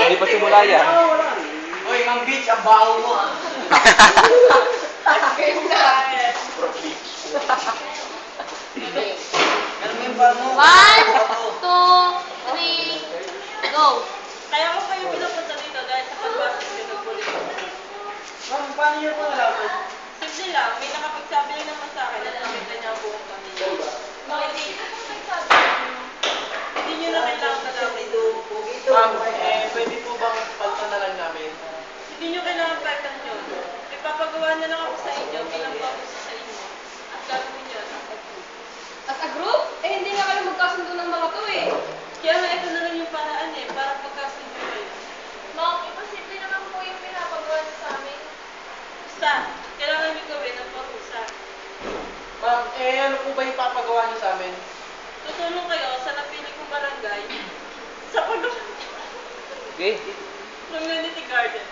Hindi pa simula yan. Uy, Mang Beach, ang baho mo ah. Ano mo yung baho mo? 1, 2, 3, go! Kaya ko kayo pinapunta dito dahil sa pag-practice ko ng bulit. Ma'am, paano niyo po nalaman? Simple lang, may nakapagsabi lang naman sa akin at nakita niya ang buong pamilya. Hindi nyo na kailangan nalaman. Ma'am, pwede po bang palta na lang namin? Hindi nyo kailangan pagtan yun. Ipapagawa na lang ako sa inyo bilang papuso sa inyo. At gagawin nyo sa pag-group. As a group? Eh, hindi nga kayo magkasundo ng mga to eh. Kaya nga ito na lang yung paraan para pagkasundo kayo. Ma'am, imposible naman po yung pinapagawa niyo sa amin. Basta, kailangan nyo gawin ang parusa. Ma'am, ano po ba yung papagawa niyo sa amin? Tutulong kayo sa napili kong barangay sa pag- Okay. community garden.